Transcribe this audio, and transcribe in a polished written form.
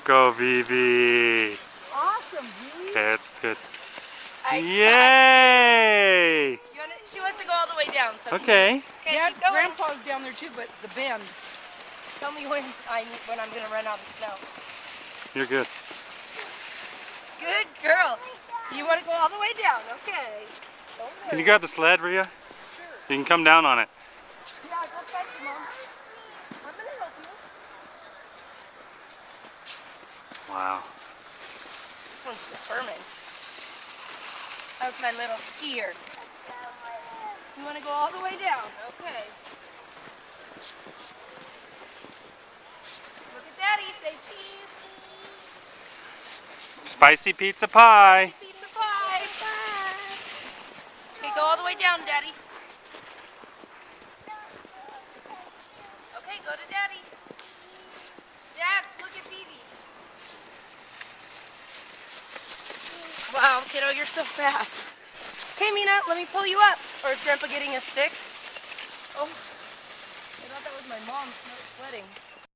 Go, Vivi. Awesome, Vivi. That's good. Yay! She wants to go all the way down. So Okay. Yeah, Grandpa's down there too, but the bend. Tell me when I'm gonna run out of snow. You're good. Good girl. You want to go all the way down? Okay. Don't worry. Can you grab the sled, Rhea? Sure. You can come down on it. Yeah, go fetch it, Mom. I'm gonna help you. Wow. This one's determined. That's my little skier. You want to go all the way down? Okay. Look at Daddy. Say cheese. Spicy pizza pie. Pizza pie. Okay, go all the way down, Daddy. Okay, go to Daddy. Dad, look at Vivi. Wow, kiddo, you're so fast. Okay, Mina, let me pull you up. Or is Grandpa getting a stick? Oh, I thought that was my mom sledding.